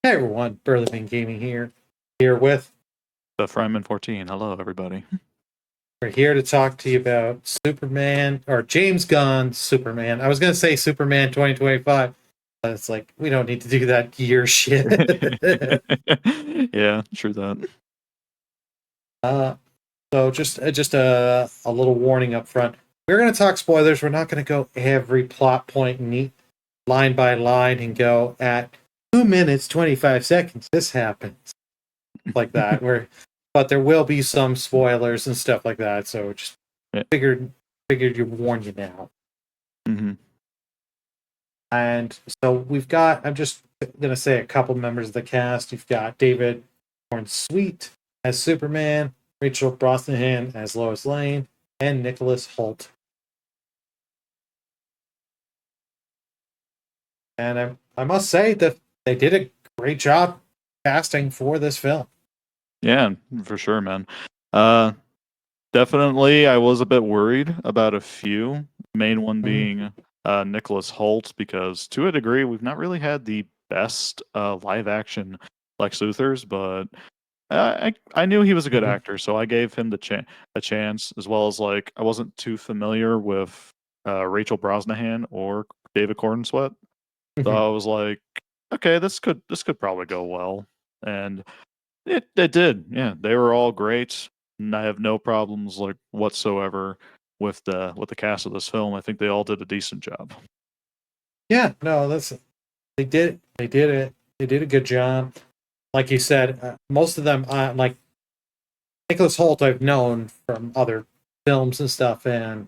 Hey everyone, Burleyman Gaming here with. The Fryman 14. Hello, everybody. We're here to talk to you about Superman, or James Gunn Superman. I was going to say Superman 2025, but it's like, we don't need to do that year shit. Yeah, true that. So just a little warning up front. We're going to talk spoilers. We're not going to go every plot point neat line by line and go at 2 minutes 25 seconds. This happens like that. But there will be some spoilers and stuff like that. So just Yeah. figured you warn you now. Mm-hmm. And so we've got. I'm just gonna say a couple members of the cast. You've got David Corenswet as Superman, Rachel Brosnahan as Lois Lane, and Nicholas Hoult. And I must say that they did a great job casting for this film. Yeah, for sure, man. Definitely, I was a bit worried about a few. Main one being Nicholas Hoult, because to a degree, we've not really had the best live action Lex Luthors, but I knew he was a good actor, so I gave him a chance, as well as like I wasn't too familiar with Rachel Brosnahan or David Corenswet, so I was like, okay, this could probably go well, and it did. Yeah, they were all great, and I have no problems like whatsoever with the cast of this film. I think they all did a decent job. Yeah, no, they did it. They did it. They did a good job. Like you said, most of them, like Nicholas Hoult, I've known from other films and stuff, and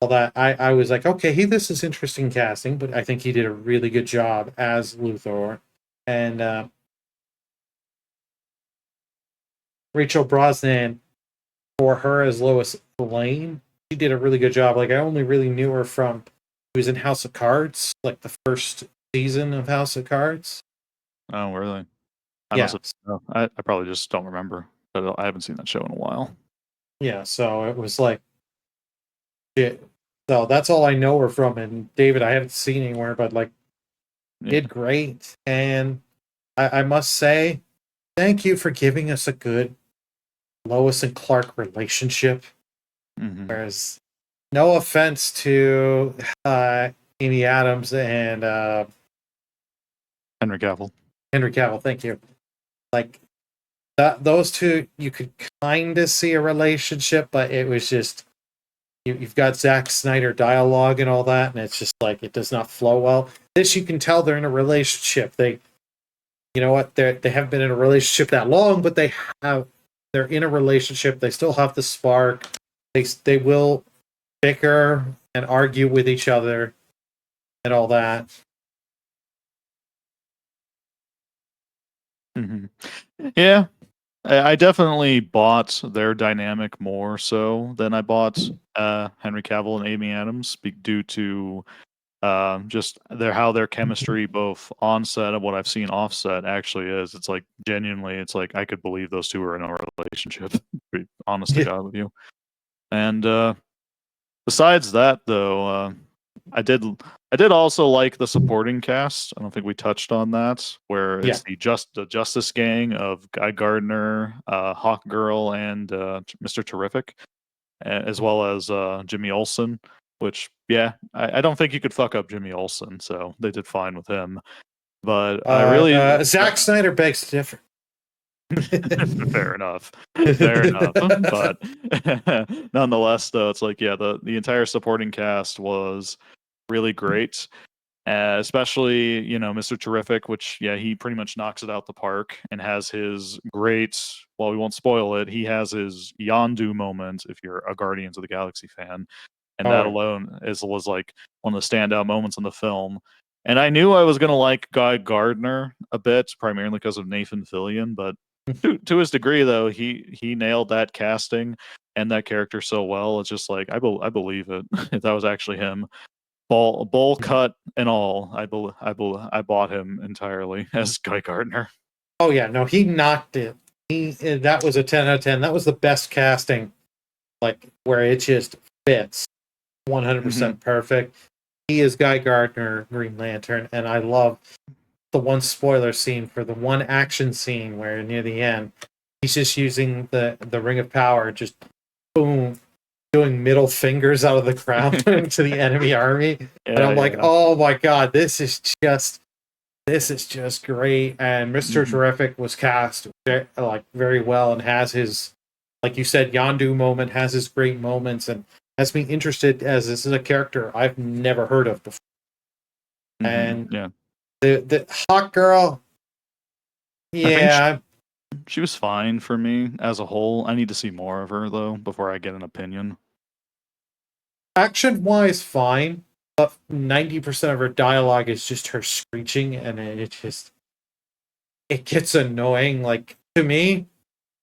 all that. I was like, okay, this is interesting casting, but I think he did a really good job as Luthor. And Rachel Brosnan, for her as Lois Lane, she did a really good job. Like, I only really knew her from, she was in House of Cards, like the first season of House of Cards. Oh, really? I must Yeah, have. Oh, I probably just don't remember, but I haven't seen that show in a while. yeah. So it was like, shit. So that's all I know her from. And David, I haven't seen anywhere, but like, Yeah. did great. And I must say, thank you for giving us a good Lois and Clark relationship. Mm-hmm. Whereas, no offense to Amy Adams and Henry Cavill. Henry Cavill, thank you. Like those two, you could kind of see a relationship, but it was just you've got Zack Snyder dialogue and all that, and it's just like it does not flow well. This you can tell they're in a relationship. They, you know what, they haven't been in a relationship that long, but they're in a relationship. They still have the spark. They will bicker and argue with each other and all that. Mm-hmm. Yeah, I definitely bought their dynamic more so than I bought Henry Cavill and Amy Adams, due to just how their chemistry, both on set and what I've seen offset, actually is. It's like genuinely, it's like I could believe those two are in a relationship. To be honest to God with you. And besides that, though, I did also like the supporting cast. I don't think we touched on that, where it's the Justice Gang of Guy Gardner, Hawk Girl, and Mr. Terrific, as well as Jimmy Olsen. Which, yeah, I don't think you could fuck up Jimmy Olsen, so they did fine with him. But I really Zack Snyder begs to differ. fair enough. Fair enough. But nonetheless, though, it's like, yeah, the entire supporting cast was really great. Especially, Mr. Terrific, which, yeah, he pretty much knocks it out the park and has his great, well, we won't spoil it, he has his Yondu moment if you're a Guardians of the Galaxy fan. And that alone was like one of the standout moments in the film. And I knew I was going to like Guy Gardner a bit, primarily because of Nathan Fillion, but to his degree, though, he nailed that casting and that character so well. It's just like I believe it. If that was actually him, bowl cut and all, I bought him entirely as Guy Gardner. Oh yeah, no, he knocked it. That was a 10 out of 10. That was the best casting, like where it just fits 100% perfect. He is Guy Gardner, Green Lantern, and I love the one spoiler scene for the one action scene where near the end he's just using the ring of power, just boom, doing middle fingers out of the crowd to the enemy army. And Yeah, I'm like, yeah. oh my god, this is just great. And Mr. Mhm. Terrific was cast very well and has his, like you said, Yondu moment, has his great moments and has me interested as this is a character I've never heard of before. And Yeah. the Hawk Girl, I think yeah, she was fine for me as a whole. I need to see more of her though before I get an opinion. action wise, fine. But 90% of her dialogue is just her screeching, and it gets annoying. Like to me,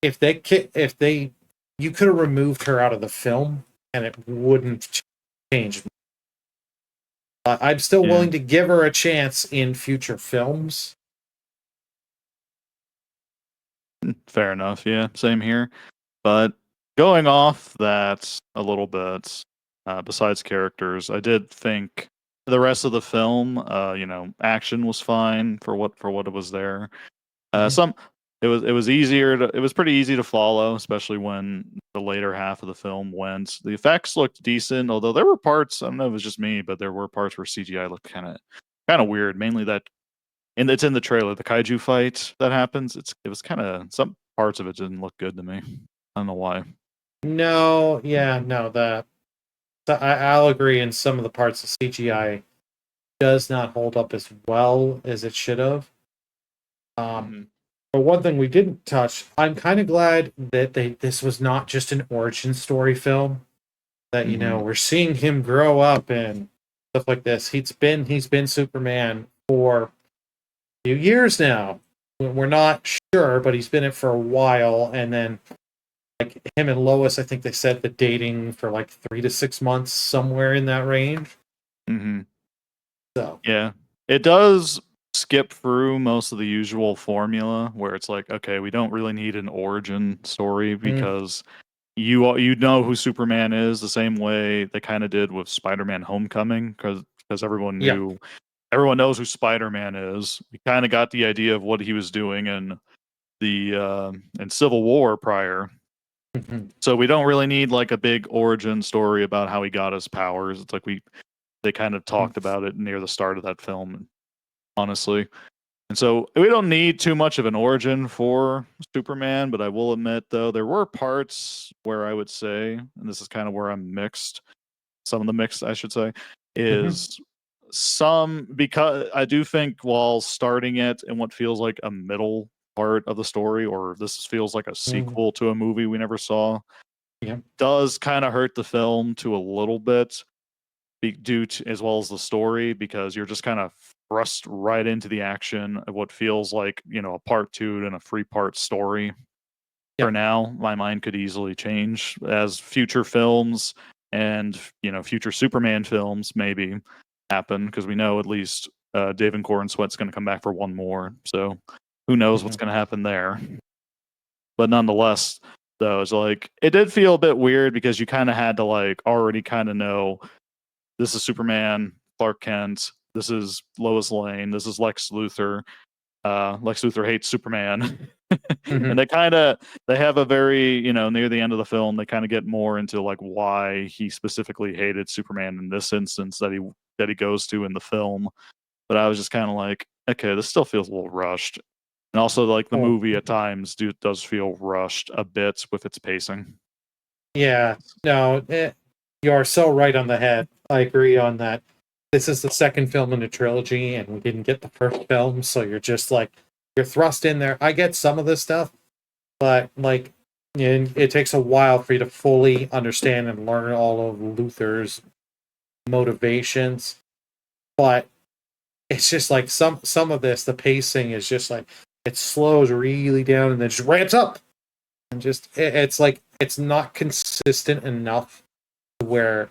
if they you could have removed her out of the film and it wouldn't change. I'm still Yeah. willing to give her a chance in future films. Fair enough. Yeah, same here. But going off that a little bit, besides characters, I did think the rest of the film, action was fine for what it was there. Mhm. Some it was easier to it was pretty easy to follow, especially when the later half of the film went. The effects looked decent, although there were parts, I don't know if it was just me, but there were parts where CGI looked kind of weird, mainly that and it's in the trailer, the kaiju fight that happens. It was kind of some parts of it didn't look good to me. I don't know why. No, yeah, no, I'll agree. In some of the parts, the CGI does not hold up as well as it should have. Um, Mhm. but one thing we didn't touch, I'm kind of glad that this was not just an origin story film. That Mhm. we're seeing him grow up and stuff like this. He's been Superman for a few years now. We're not sure, but he's been it for a while. And then like him and Lois, I think they said the dating for like 3 to 6 months, somewhere in that range. Mhm. So Yeah. It does skip through most of the usual formula where it's like, okay, we don't really need an origin story mm, because you know who Superman is the same way they kind of did with Spider-Man Homecoming because yeah. everyone knows who Spider-Man is. We kind of got the idea of what he was doing in Civil War prior. Mhm, So we don't really need like a big origin story about how he got his powers. It's like they kind of mhm, talked about it near the start of that film, honestly. And so we don't need too much of an origin for Superman, but I will admit though there were parts where I would say, and this is kind of where I'm mixed. Some of the mixed, I should say, mhm, is some because I do think while starting it in what feels like a middle part of the story, or feels like a mhm, sequel to a movie we never saw, yeah. does kind of hurt the film to a little bit due to as well as the story because you're just kind of thrust right into the action of what feels like a part two and a 3-part story. Yeah. For now, my mind could easily change as future films and future Superman films maybe happen because we know at least David Corenswet's going to come back for one more. So who knows what's Mhm, going to happen there? But nonetheless, though, it's like it did feel a bit weird because you kind of had to like already kind of know this is Superman, Clark Kent, this is Lois Lane, this is Lex Luthor. Lex Luthor hates Superman, and mhm. they have a very near the end of the film they kind of get more into like why he specifically hated Superman in this instance that he goes to in the film. But I was just kind of like, okay, this still feels a little rushed, and also like the Oh, movie at times does feel rushed a bit with its pacing. yeah. No, you are so right on the head. I agree on that. This is the second film in the trilogy, and we didn't get the first film, so you're just like you're thrust in there. I get some of this stuff, but like, it takes a while for you to fully understand and learn all of Luther's motivations. But it's just like some of this, the pacing is just like it slows really down and then just ramps up, and just it's like it's not consistent enough to where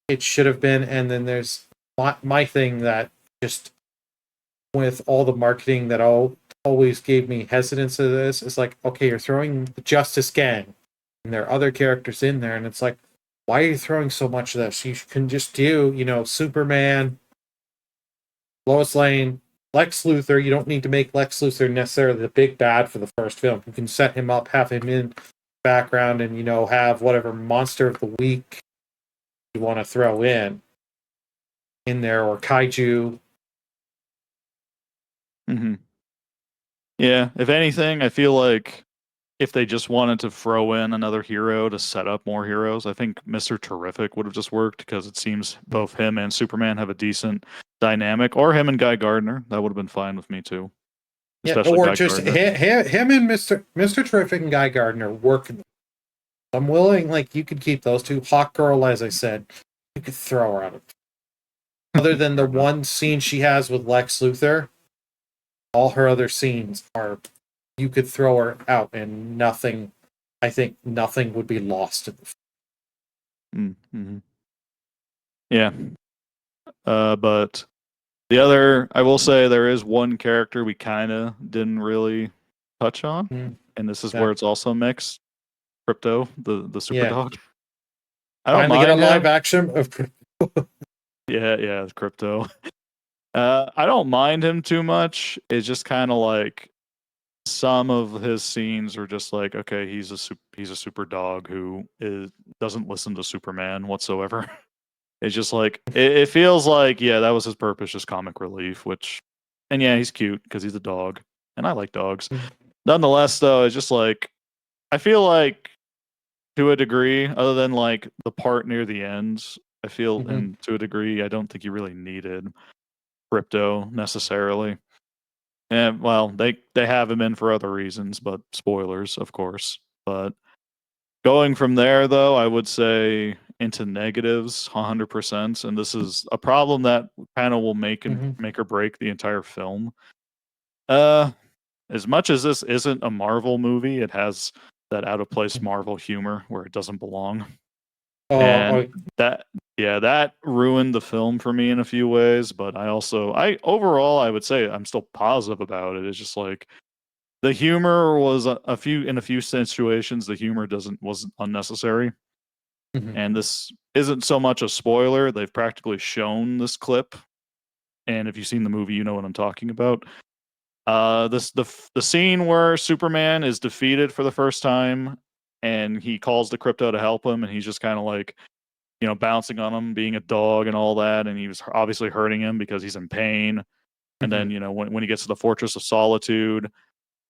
it should have been. And then there's my thing that just with all the marketing that always gave me hesitance to this is like, okay, you're throwing the Justice Gang and there are other characters in there, and it's like, why are you throwing so much of this? You can just do, Superman, Lois Lane, Lex Luthor, you don't need to make Lex Luthor necessarily the big bad for the first film. You can set him up, have him in background, and have whatever monster of the week you want to throw in there, or kaiju. Mm-hmm. Yeah, if anything, I feel like if they just wanted to throw in another hero to set up more heroes, I think Mr. Terrific would have just worked because it seems both him and Superman have a decent dynamic, or him and Guy Gardner. That would have been fine with me too. Yeah, Especially or Guy just Gardner. him and Mr. Terrific and Guy Gardner working. I'm willing, like, you could keep those two. Hawk Girl, as I said, you could throw her out. Other than the one scene she has with Lex Luthor, all her other scenes are, you could throw her out and nothing, I think nothing would be lost in the film. Mm-hmm. Yeah. But the other, I will say, there is one character we kind of didn't really touch on, and this is where it's also mixed. Crypto, the super dog. I don't Finally get a mind live him. action of Yeah, Crypto. I don't mind him too much. It's just kind of like some of his scenes are just like, okay, he's a super dog who doesn't listen to Superman whatsoever. It's just like it feels like, yeah, that was his purpose, just comic relief. And yeah, he's cute because he's a dog, and I like dogs. Nonetheless, though, it's just like I feel like to a degree, other than like the part near the end, I feel, and to a degree, I don't think you really needed Crypto necessarily. And well, they have him in for other reasons, but spoilers, of course. But going from there, though, I would say into negatives 100%, and this is a problem that kind of will make or break the entire film. As much as this isn't a Marvel movie, it has that out of place Marvel humor where it doesn't belong. And that ruined the film for me in a few ways, but I overall I would say I'm still positive about it. It's just like the humor was in a few situations the humor was unnecessary. And this isn't so much a spoiler. They've practically shown this clip, and if you've seen the movie, you know what I'm talking about. The scene where Superman is defeated for the first time, and he calls the Crypto to help him, and he's just kind of like, bouncing on him, being a dog and all that, and he was obviously hurting him because he's in pain. And then, when he gets to the Fortress of Solitude,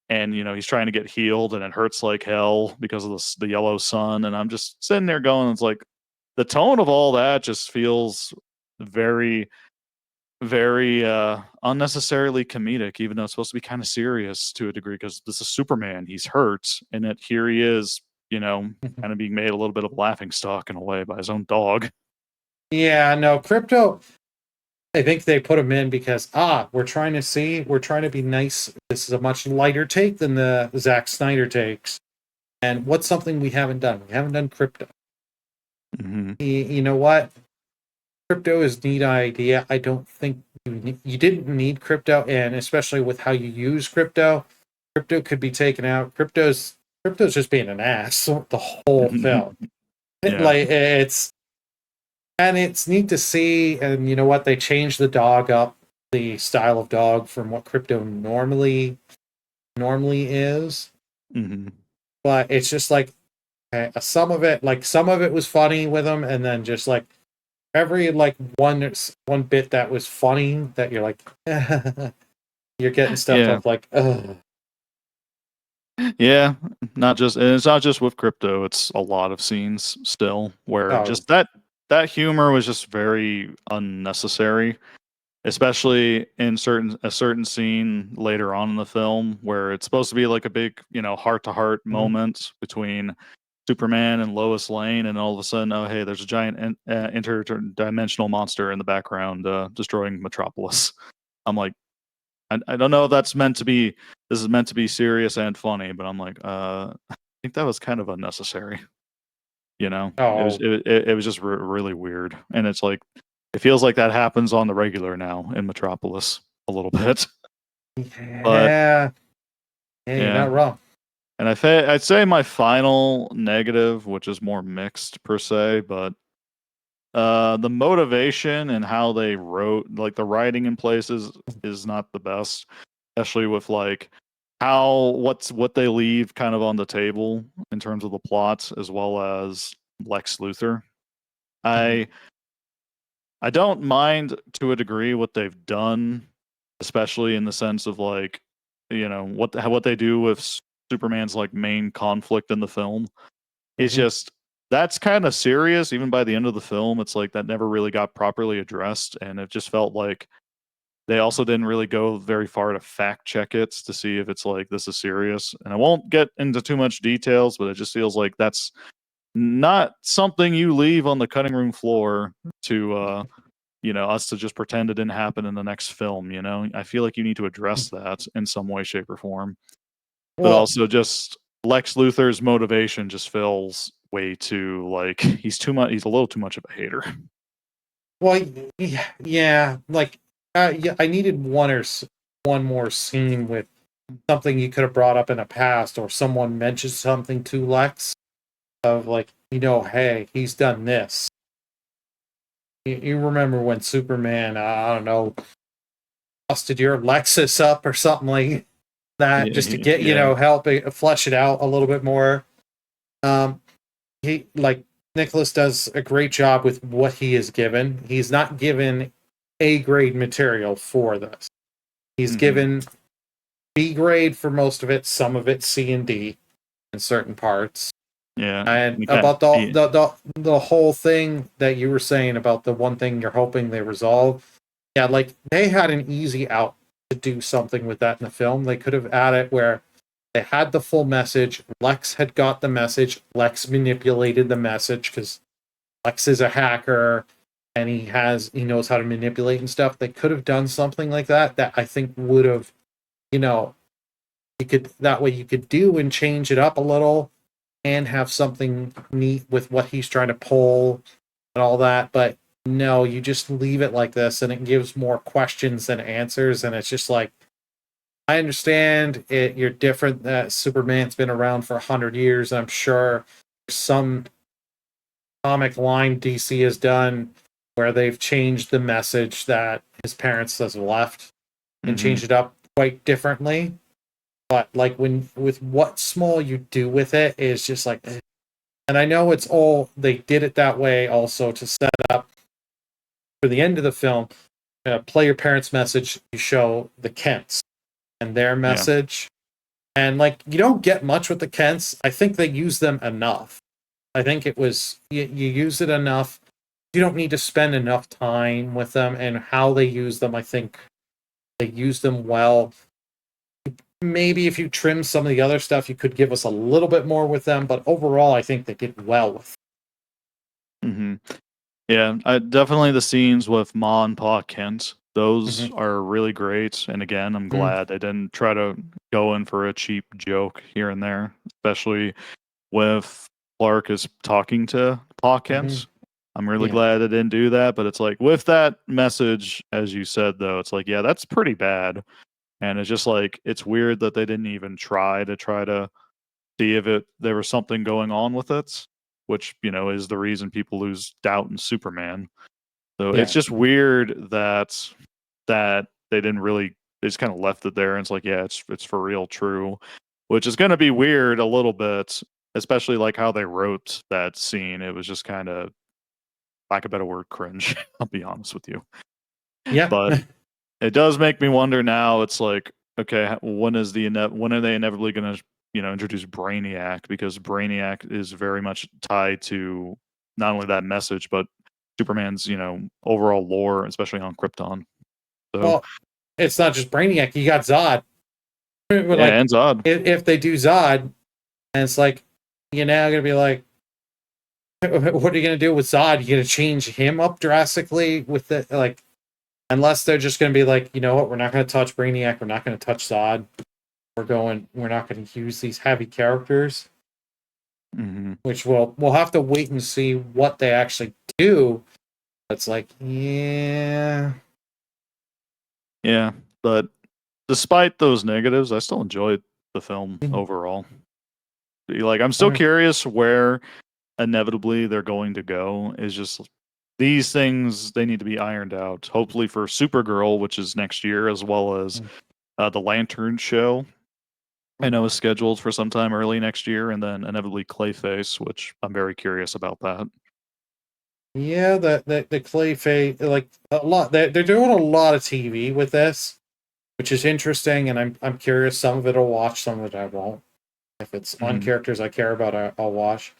and he's trying to get healed, and it hurts like hell because of the yellow sun, and I'm just sitting there going, it's like the tone of all that just feels very, very unnecessarily comedic, even though it's supposed to be kind of serious to a degree because this is Superman. He's hurt, and yet here he is, kind of being made a little bit of a laughing stock in a way by his own dog. Yeah, no, Crypto, I think they put him in because we're trying to be nice. This is a much lighter take than the Zack Snyder takes. And what's something we haven't done? We haven't done Crypto. You know what? Crypto is a neat idea. I don't think you didn't need Crypto, and especially with how you use Crypto could be taken out. Crypto's just being an ass the whole film. Yeah. Like it's neat to see, and you know what? They changed the dog up, the style of dog from what Crypto normally is. But it's just like some of it was funny with them, and then just like every like one bit that was funny that you're like you're getting stuff up like ugh. Yeah, it's not just with Crypto, it's a lot of scenes still where just that humor was just very unnecessary, especially in a certain scene later on in the film where it's supposed to be like a big, heart-to-heart moment between Superman and Lois Lane, and all of a sudden, oh hey, there's a giant interdimensional monster in the background destroying Metropolis. I'm like, I don't know if this is meant to be serious and funny, but I'm like, I think that was kind of unnecessary. It was just really weird, and it's like it feels like that happens on the regular now in Metropolis a little bit. Yeah, you're not wrong. And I'd say my final negative, which is more mixed per se, but The motivation and how they wrote, like the writing in places, is not the best, especially with like what they leave kind of on the table in terms of the plot, as well as Lex Luthor. I I don't mind to a degree what they've done, especially in the sense of like, what they do with Superman's like main conflict in the film. It's Mhm. just that's kind of serious. Even by the end of the film, it's like that never really got properly addressed, and it just felt like they also didn't really go very far to fact check it to see if it's like this is serious. And I won't get into too much details, but it just feels like that's not something you leave on the cutting room floor to us to just pretend it didn't happen in the next film. I feel like you need to address that in some way, shape, or form. But Well, also just Lex Luthor's motivation just feels way too like he's a little too much of a hater. well, yeah. Like, yeah, I needed one more scene with something you could have brought up in the past, or someone mentioned something to Lex of like, hey, he's done this. You remember when Superman, I don't know, busted your Lexus up or something like that, just to get Yeah. help flesh it out a little bit more. Um, he like Nicholas does a great job with what he is given. He's not given A grade material for this. He's Hmm. given B grade for most of it, some of it C and D in certain parts. Yeah. And Okay. about the whole thing that you were saying about the one thing you're hoping they resolve, yeah, like they had an easy out to do something with that in the film. They could have added where they had the full message. Lex had got the message. Lex manipulated the message because Lex is a hacker and he knows how to manipulate and stuff. They could have done something like that I think would have, you know, you could that way you could do and change it up a little and have something neat with what he's trying to pull and all that. But no, you just leave it like this and it gives more questions than answers. And it's just like, I understand it. You're different. That Superman's been around for 100 years. I'm sure some comic line DC has done where they've changed the message that his parents has left and Hmm. changed it up quite differently. But like when with what small you do with it is just like, and I know it's all they did it that way also to set up for the end of the film. Play your parents' message. You show the Kents and their Yeah. message. And like you don't get much with the Kents. I think they use them enough. I think it was you use it enough. You don't need to spend enough time with them and how they use them. I think they use them well. Maybe if you trim some of the other stuff, you could give us a little bit more with them. But overall, I think they did well with. Hmm. Yeah. Definitely the scenes with Ma and Pa Kent. Those Mhm. are really great. And again, I'm Mhm. glad they didn't try to go in for a cheap joke here and there, especially with Clark is talking to Pa Mhm. Kent. I'm really Yeah. glad they didn't do that. But it's like with that message, as you said, though, it's like, yeah, that's pretty bad. And it's just like it's weird that they didn't even try to see if there was something going on with it, which is the reason people lose doubt in Superman. So it's Yeah. just weird that they didn't really they just kind of left it there and it's like, yeah, it's for real true, which is going to be weird a little bit, especially like how they wrote that scene. It was just kind of, lack of a better word, cringe. I'll be honest with you, Yeah. but it does make me wonder now. It's like, okay, when are they inevitably going to introduce Brainiac, because Brainiac is very much tied to not only that message but Superman's overall lore, especially on Krypton. So Well, it's not just Brainiac. You got Zod. yeah, Like and Zod. if they do Zod, and it's like you're now gonna be like, what are you gonna do with Zod? You gonna change him up drastically with the like? Unless they're just gonna be like, you know what? We're not gonna touch Brainiac. We're not gonna touch Zod. We're not gonna use these heavy characters. Hmm. Which we'll have to wait and see what they actually do. It's like, yeah. Yeah, but despite those negatives, I still enjoyed the film overall. Like, I'm still Okay. curious where inevitably they're going to go. Is just these things, they need to be ironed out. Hopefully for Supergirl, which is next year, as well as the Lantern show. I know is scheduled for sometime early next year, and then inevitably Clayface, which I'm very curious about that. Yeah, the Clayface, like a lot. They're doing a lot of TV with this, which is interesting, and I'm curious. Some of it I'll watch, some of it I won't. If it's on characters I care about, I'll watch.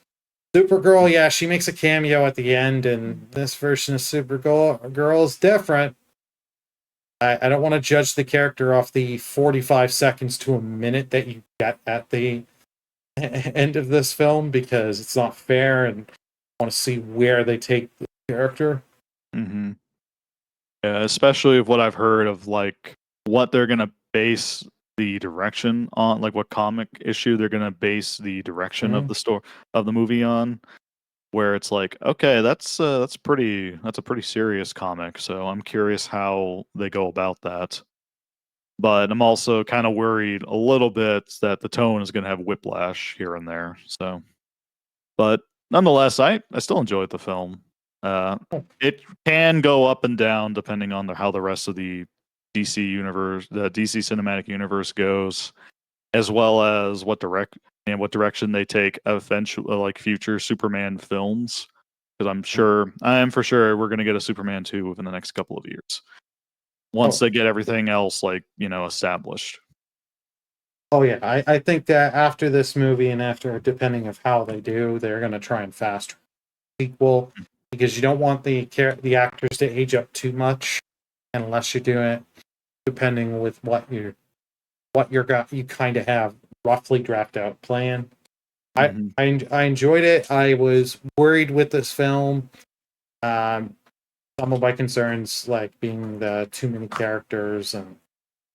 Supergirl, yeah, she makes a cameo at the end, and this version of Supergirl is different. I don't want to judge the character off the 45 seconds to a minute that you get at the end of this film because it's not fair, and I want to see where they take the character. Mm-hmm. Yeah, especially of what I've heard of like what they're gonna base the direction on, like what comic issue they're gonna base the direction of the story of the movie on. Where it's like, okay, that's a pretty serious comic. So I'm curious how they go about that. But I'm also kind of worried a little bit that the tone is going to have whiplash here and there. So, but nonetheless, I still enjoyed the film. It can go up and down depending on how the rest of the DC universe, the DC cinematic universe goes, as well as what direction they take eventually, like future Superman films. Because I am for sure we're going to get a Superman 2 within the next couple of years. Once they get everything else established. Oh yeah, I think that after this movie and after depending of how they do, they're gonna try and fast sequel because you don't want the actors to age up too much unless you're doing it depending with what you kind of have roughly draft out plan. I enjoyed it. I was worried with this film. Some of my concerns like being the too many characters and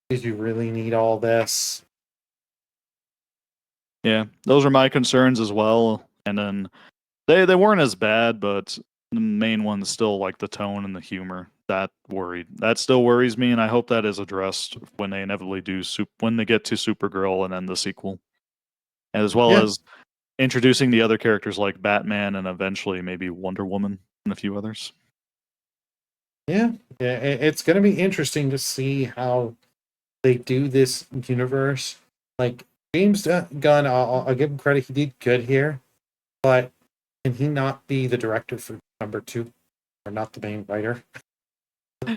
did you really need all this? Yeah, those are my concerns as well. And then they weren't as bad, but the main one's still like the tone and the humor. That still worries me, and I hope that is addressed when they inevitably when they get to Supergirl and then the sequel, as well as introducing the other characters like Batman and eventually maybe Wonder Woman and a few others. Yeah, it's going to be interesting to see how they do this universe. Like James Gunn, I'll give him credit; he did good here, but can he not be the director for number two, or not the main writer?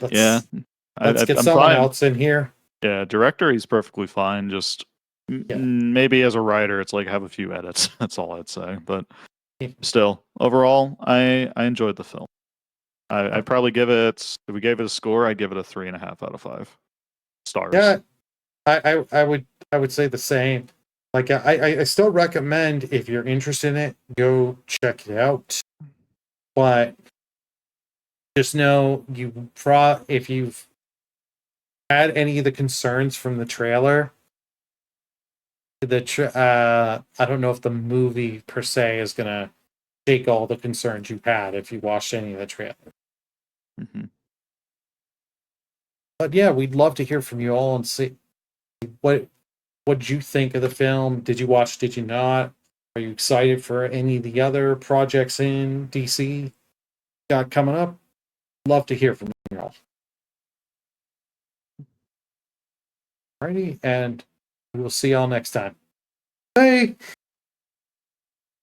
Let's get I'm someone fine. else in here. Yeah, director, he's perfectly fine. Just maybe as a writer, it's like have a few edits. That's all I'd say. But still, overall, I enjoyed the film. I'd probably give it, if we gave it a score, I'd give it a 3.5 out of 5 stars. Yeah, I would say the same. Like I still recommend if you're interested in it, go check it out. But just know if you've had any of the concerns from the trailer, I don't know if the movie per se is gonna take all the concerns you had if you watched any of the trailer. But yeah, we'd love to hear from you all and see what you think of the film. Did you watch? Did you not? Are you excited for any of the other projects in DC got coming up? Love to hear from you all. Alrighty, and we will see y'all next time. Bye.